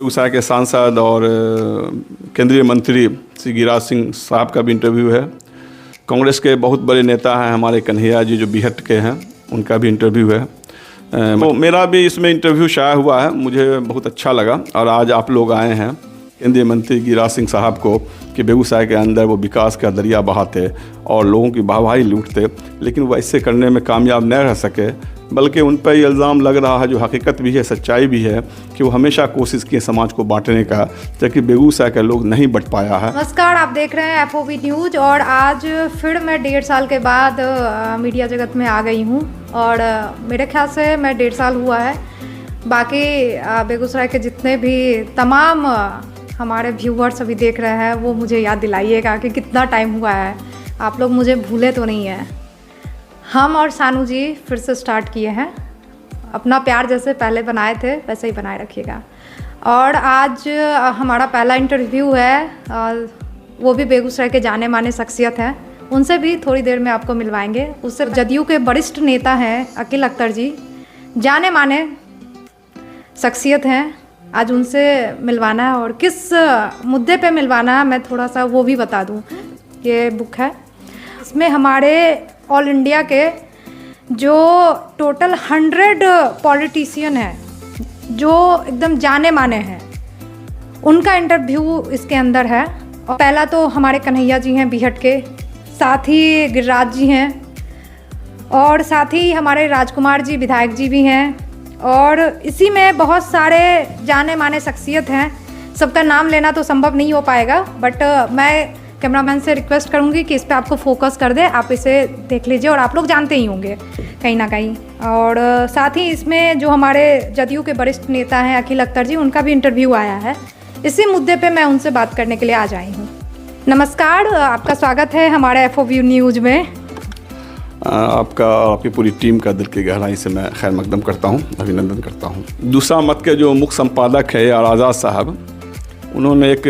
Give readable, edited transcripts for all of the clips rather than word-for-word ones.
बेगूसराय के सांसद और केंद्रीय मंत्री श्री गिरिराज सिंह साहब का भी इंटरव्यू है। कांग्रेस के बहुत बड़े नेता हैं हमारे कन्हैया जी जो बिहट के हैं, उनका भी इंटरव्यू है। तो मेरा भी इसमें इंटरव्यू शाया हुआ है, मुझे बहुत अच्छा लगा। और आज आप लोग आए हैं केंद्रीय मंत्री गिरिराज सिंह साहब को कि बेगूसराय के अंदर वो विकास का दरिया बहाते और लोगों की वाहवाही लूटते, लेकिन वो ऐसे करने में कामयाब न रह सके, बल्कि उन पर ये इल्ज़ाम लग रहा है, जो हकीकत भी है, सच्चाई भी है, कि वो हमेशा कोशिश किए समाज को बांटने का, जबकि बेगूसराय के लोग नहीं बट पाया है। नमस्कार, आप देख रहे हैं FOB न्यूज़। और आज फिर मैं 1.5 साल के बाद मीडिया जगत में आ गई हूँ। और मेरे ख्याल से मैं 1.5 साल हुआ है। बाकी बेगूसराय के जितने भी तमाम हमारे व्यूवर्स अभी देख रहे हैं, वो मुझे याद दिलाइएगा कि कितना टाइम हुआ है, आप लोग मुझे भूले तो नहीं हैं। हम और सानू जी फिर से स्टार्ट किए हैं, अपना प्यार जैसे पहले बनाए थे वैसे ही बनाए रखिएगा। और आज हमारा पहला इंटरव्यू है, वो भी बेगूसराय के जाने माने शख्सियत हैं, उनसे भी थोड़ी देर में आपको मिलवाएंगे। उससे जदयू के वरिष्ठ नेता हैं अकील अख्तर जी, जाने माने शख्सियत हैं, आज उनसे मिलवाना है। और किस मुद्दे पे मिलवाना है मैं थोड़ा सा वो भी बता दूं। ये बुक है, इसमें हमारे ऑल इंडिया के जो टोटल 100 पॉलिटिशियन हैं जो एकदम जाने माने हैं, उनका इंटरव्यू इसके अंदर है। और पहला तो हमारे कन्हैया जी हैं बिहट के, साथ ही गिरिराज जी हैं, और साथ ही हमारे राजकुमार जी विधायक जी भी हैं। और इसी में बहुत सारे जाने माने शख्सियत हैं, सबका नाम लेना तो संभव नहीं हो पाएगा, बट मैं कैमरामैन से रिक्वेस्ट करूंगी कि इस पे आपको फोकस कर दे, आप इसे देख लीजिए। और आप लोग जानते ही होंगे कहीं ना कहीं। और साथ ही इसमें जो हमारे जदयू के वरिष्ठ नेता हैं अकील अख्तर जी, उनका भी इंटरव्यू आया है। इसी मुद्दे पे मैं उनसे बात करने के लिए आज आई हूँ। नमस्कार, आपका स्वागत है हमारे FOB न्यूज़ में। आपका और आपकी पूरी टीम का दिल की गहराई से मैं खैर मकदम करता हूँ, अभिनंदन करता हूँ। दूसरा मत के जो मुख्य संपादक है यार आज़ाद साहब, उन्होंने एक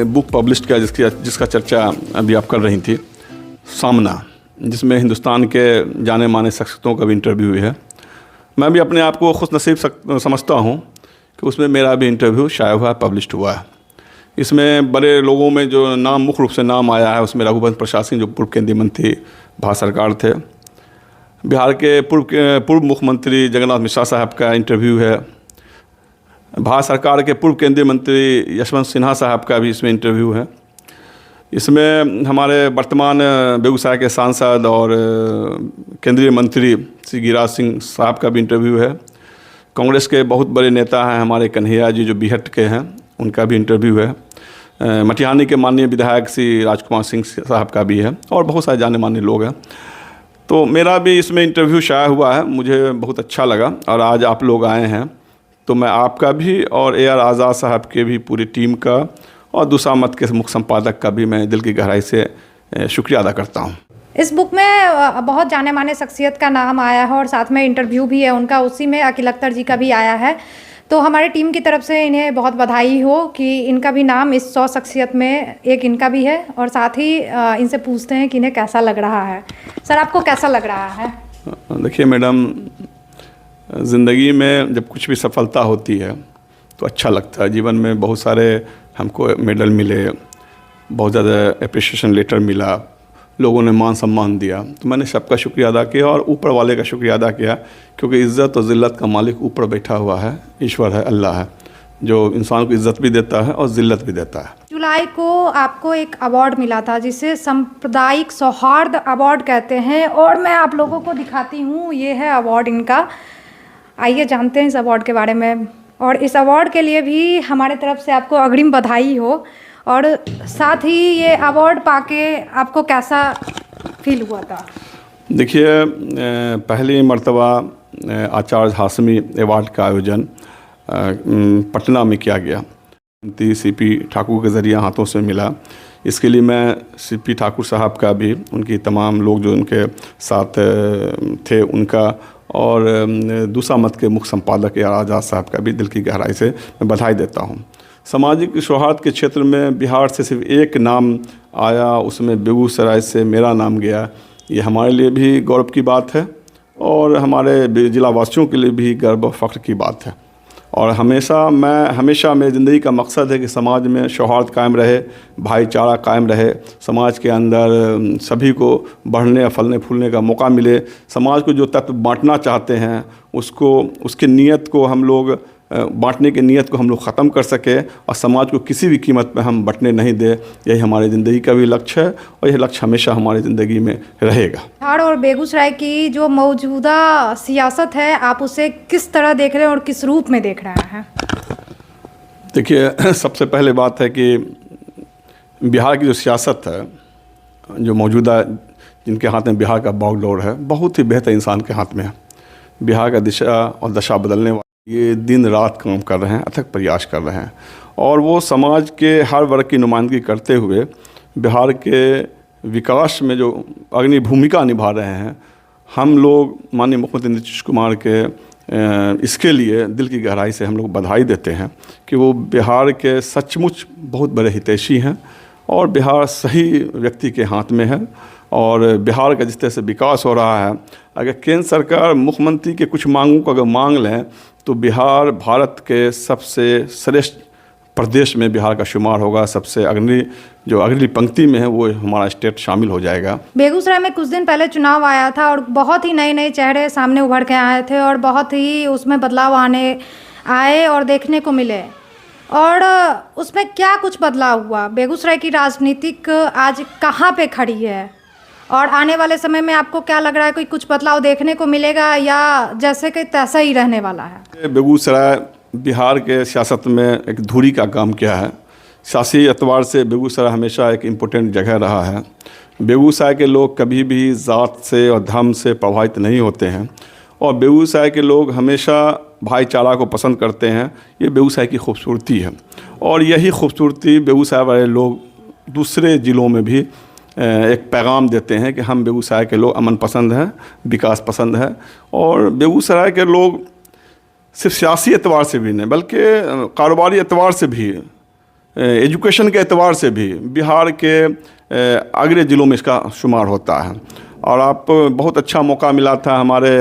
बुक पब्लिश किया जिसका चर्चा अभी आप कर रही थी, सामना, जिसमें हिंदुस्तान के जाने माने शख्सियतों का भी इंटरव्यू है। मैं भी अपने आप को खुशनसीब समझता हूँ कि उसमें मेरा भी इंटरव्यू शाया हुआ है, पब्लिश हुआ है। इसमें बड़े लोगों में जो नाम मुख्य रूप से नाम आया है, उसमें रघुवंश प्रसाद सिंह जो पूर्व केंद्रीय मंत्री भारत सरकार थे, बिहार के पूर्व मुख्यमंत्री जगन्नाथ मिश्रा साहब का इंटरव्यू है, भारत सरकार के पूर्व केंद्रीय मंत्री यशवंत सिन्हा साहब का भी इसमें इंटरव्यू है। इसमें हमारे वर्तमान बेगूसराय के सांसद और केंद्रीय मंत्री श्री गिरिराज सिंह साहब का भी इंटरव्यू है। कांग्रेस के बहुत बड़े नेता हैं हमारे कन्हैया जी जो बिहट के हैं, उनका भी इंटरव्यू है। मटिहानी के माननीय विधायक श्री राजकुमार सिंह साहब का भी है, और बहुत सारे जाने माने लोग हैं। तो मेरा भी इसमें इंटरव्यू शाया हुआ है, मुझे बहुत अच्छा लगा। और आज आप लोग आए हैं तो मैं आपका भी और AR आज़ाद साहब के भी पूरी टीम का और दूसरा मत के मुख्य संपादक का भी मैं दिल की गहराई से शुक्रिया अदा करता हूँ। इस बुक में बहुत जाने माने शख्सियत का नाम आया है और साथ में इंटरव्यू भी है उनका, उसी में अकील अख्तर जी का भी आया है। तो हमारी टीम की तरफ से इन्हें बहुत बधाई हो कि इनका भी नाम इस 100 शख्सियत में एक इनका भी है। और साथ ही इनसे पूछते हैं कि इन्हें कैसा लग रहा है। सर, आपको कैसा लग रहा है? देखिए मैडम, ज़िंदगी में जब कुछ भी सफलता होती है तो अच्छा लगता है। जीवन में बहुत सारे हमको मेडल मिले, बहुत ज़्यादा अप्रिशिएशन लेटर मिला, लोगों ने मान सम्मान दिया, तो मैंने सबका शुक्रिया अदा किया और ऊपर वाले का शुक्रिया अदा किया, क्योंकि इज़्ज़त और ज़िल्लत का मालिक ऊपर बैठा हुआ है, ईश्वर है, अल्लाह है, जो इंसान को इज़्ज़त भी देता है और ज़िल्लत भी देता है। जुलाई को आपको एक अवार्ड मिला था जिसे सांप्रदायिक सौहार्द अवार्ड कहते हैं, और मैं आप लोगों को दिखाती हूँ, ये है अवार्ड इनका। आइए जानते हैं इस अवार्ड के बारे में। और इस अवार्ड के लिए भी हमारे तरफ से आपको अग्रिम बधाई हो। और साथ ही ये अवार्ड पाके आपको कैसा फील हुआ था? देखिए, पहली मर्तबा आचार्य हाशमी अवार्ड का आयोजन पटना में किया गया, CP ठाकुर के ज़रिए हाथों से मिला। इसके लिए मैं CP ठाकुर साहब का भी, उनकी तमाम लोग जो उनके साथ थे उनका, और दूसरा मत के मुख्य संपादक AR आज़ाद साहब का भी दिल की गहराई से मैं बधाई देता हूँ। सामाजिक सौहार्द के क्षेत्र में बिहार से सिर्फ एक नाम आया, उसमें बेगूसराय से मेरा नाम गया, ये हमारे लिए भी गौरव की बात है और हमारे जिला वासियों के लिए भी गर्व और फ़ख्र की बात है। और हमेशा मेरी ज़िंदगी का मकसद है कि समाज में सौहार्द कायम रहे, भाईचारा कायम रहे, समाज के अंदर सभी को बढ़ने फलने फूलने का मौका मिले। समाज को जो तत्व बांटना चाहते हैं उसकी नीयत को हम लोग बांटने की नीयत को हम लोग ख़त्म कर सके और समाज को किसी भी कीमत पर हम बंटने नहीं दे। यही हमारी ज़िंदगी का भी लक्ष्य है और यह लक्ष्य हमेशा हमारी ज़िंदगी में रहेगा। बिहार और बेगूसराय की जो मौजूदा सियासत है, आप उसे किस तरह देख रहे हैं और किस रूप में देख रहे हैं? देखिए, सबसे पहले बात है कि बिहार की जो सियासत है, जो मौजूदा जिनके हाथ में बिहार का बागडोर है, बहुत ही बेहतर इंसान के हाथ में है। बिहार का दिशा और दशा बदलने वाले ये दिन रात काम कर रहे हैं, अथक प्रयास कर रहे हैं और वो समाज के हर वर्ग की नुमाइंदगी करते हुए बिहार के विकास में जो अग्रणी भूमिका निभा रहे हैं। हम लोग माननीय मुख्यमंत्री नीतीश कुमार के इसके लिए दिल की गहराई से हम लोग बधाई देते हैं कि वो बिहार के सचमुच बहुत बड़े हितैषी हैं और बिहार सही व्यक्ति के हाथ में है। और बिहार का जिस तरह से विकास हो रहा है, अगर केंद्र सरकार मुख्यमंत्री के कुछ मांगों को अगर मांग लें तो बिहार भारत के सबसे श्रेष्ठ प्रदेश में बिहार का शुमार होगा। सबसे अग्रणी पंक्ति में है वो हमारा स्टेट शामिल हो जाएगा। बेगूसराय में कुछ दिन पहले चुनाव आया था और बहुत ही नए चेहरे सामने उभर के आए थे और बहुत ही उसमें बदलाव आए और देखने को मिले। और उसमें क्या कुछ बदलाव हुआ? बेगूसराय की राजनीतिक आज कहाँ पे खड़ी है और आने वाले समय में आपको क्या लग रहा है, कोई कुछ बदलाव देखने को मिलेगा या जैसे कि तैसा ही रहने वाला है? बेगूसराय बिहार के सियासत में एक धुरी का काम किया है। सियासी एतबार से बेगूसराय हमेशा एक इम्पोर्टेंट जगह रहा है। बेगूसराय के लोग कभी भी ज़ात से और धर्म से प्रभावित नहीं होते हैं और बेगूसराय के लोग हमेशा भाईचारा को पसंद करते हैं। ये बेगूसराय की खूबसूरती है और यही खूबसूरती बेगूसराय वाले लोग दूसरे ज़िलों में भी एक पैगाम देते हैं कि हम बेगूसराय के लोग अमन पसंद हैं, विकास पसंद है। और बेगूसराय के लोग सिर्फ सियासी एतबार से भी नहीं बल्कि कारोबारी एतबार से भी, एजुकेशन के एतबार से भी बिहार के अग्रणी ज़िलों में इसका शुमार होता है। और आप बहुत अच्छा मौका मिला था हमारे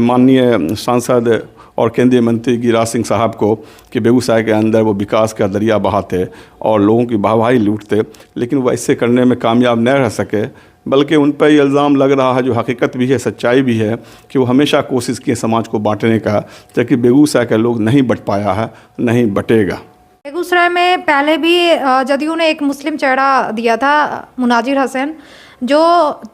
माननीय सांसद और केंद्रीय मंत्री गिरिराज सिंह साहब को कि बेगूसराय के अंदर वो विकास का दरिया बहाते और लोगों की वाहवाही लूटते, लेकिन वो ऐसे करने में कामयाब न रह सके। बल्कि उन पर ये इल्ज़ाम लग रहा है, जो हकीकत भी है, सच्चाई भी है, कि वो हमेशा कोशिश किए समाज को बांटने का, ताकि बेगूसराय के लोग नहीं बट पाया है, नहीं बटेगा। बेगूसराय में पहले भी जदयू ने एक मुस्लिम चेहरा दिया था, मुनाजिर हसन, जो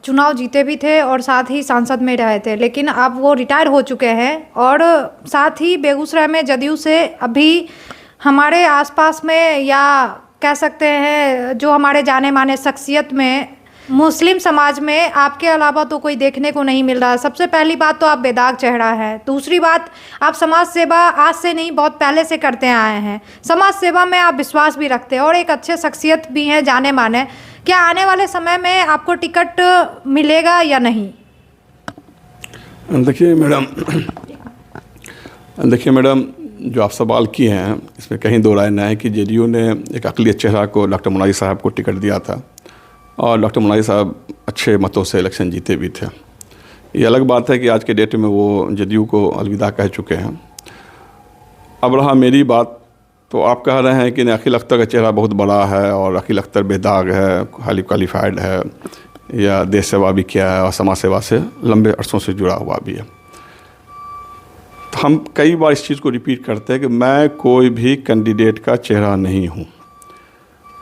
चुनाव जीते भी थे और साथ ही सांसद में रहे थे, लेकिन अब वो रिटायर हो चुके हैं। और साथ ही बेगूसराय में जदयू से अभी हमारे आसपास में, या कह सकते हैं जो हमारे जाने माने शख्सियत में, मुस्लिम समाज में आपके अलावा तो कोई देखने को नहीं मिल रहा। सबसे पहली बात तो आप बेदाग चेहरा है। दूसरी बात, आप समाज सेवा आज से नहीं बहुत पहले से करते आए हैं। समाज सेवा में आप विश्वास भी रखते हैं और एक अच्छे शख्सियत भी हैं जाने माने। क्या आने वाले समय में आपको टिकट मिलेगा या नहीं? देखिए मैडम, जो आप सवाल किए हैं इसमें कहीं दो राय न है कि जेडीयू ने एक अक़लियत चेहरा को डॉक्टर मुनाजिर साहब को टिकट दिया था और डॉक्टर मुनाजिर साहब अच्छे मतों से इलेक्शन जीते भी थे। ये अलग बात है कि आज के डेट में वो जेडीयू को अलविदा कह चुके हैं। अब रहा मेरी बात, तो आप कह रहे हैं कि अकील अख्तर का चेहरा बहुत बड़ा है और अकील अख्तर बेदाग है, हाईली क्वालिफाइड है, या देश सेवा भी किया है और समाज सेवा से लंबे अरसों से जुड़ा हुआ भी है। तो हम कई बार इस चीज़ को रिपीट करते हैं कि मैं कोई भी कैंडिडेट का चेहरा नहीं हूँ।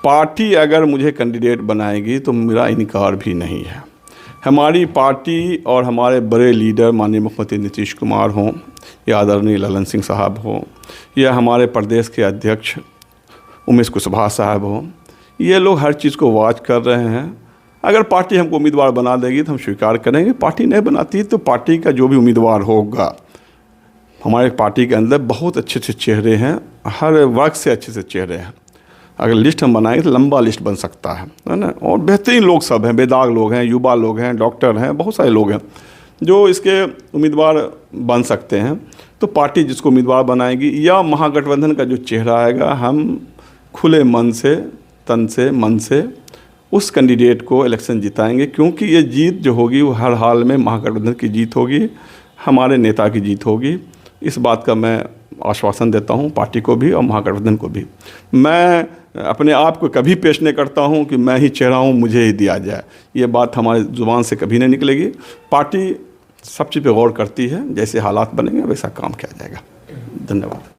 पार्टी अगर मुझे कैंडिडेट बनाएगी तो मेरा इनकार भी नहीं है। हमारी पार्टी और हमारे बड़े लीडर माननीय मुख्यमंत्री नीतीश कुमार हों या आदरणीय ललन सिंह साहब हों या हमारे प्रदेश के अध्यक्ष उमेश कुशवाहा साहब हों, ये लोग हर चीज़ को वॉच कर रहे हैं। अगर पार्टी हमको उम्मीदवार बना देगी तो हम स्वीकार करेंगे। पार्टी नहीं बनाती तो पार्टी का जो भी उम्मीदवार होगा, हमारे पार्टी के अंदर बहुत अच्छे अच्छे चेहरे हैं, हर वर्ग से अच्छे से चेहरे हैं। अगर लिस्ट हम बनाएंगे तो लंबा लिस्ट बन सकता है ना। और बेहतरीन लोग सब हैं, बेदाग लोग हैं, युवा लोग हैं, डॉक्टर हैं, बहुत सारे लोग हैं जो इसके उम्मीदवार बन सकते हैं। तो पार्टी जिसको उम्मीदवार बनाएगी या महागठबंधन का जो चेहरा आएगा, हम खुले मन से, तन से, मन से उस कैंडिडेट को इलेक्शन जिताएंगे, क्योंकि ये जीत जो होगी वो हर हाल में महागठबंधन की जीत होगी, हमारे नेता की जीत होगी। इस बात का मैं आश्वासन देता हूँ पार्टी को भी और महागठबंधन को भी। मैं अपने आप को कभी पेश नहीं करता हूँ कि मैं ही चेहरा हूँ, मुझे ही दिया जाए। ये बात हमारी ज़ुबान से कभी नहीं निकलेगी। पार्टी सब चीज़ पे गौर करती है, जैसे हालात बनेंगे वैसा काम किया जाएगा। धन्यवाद।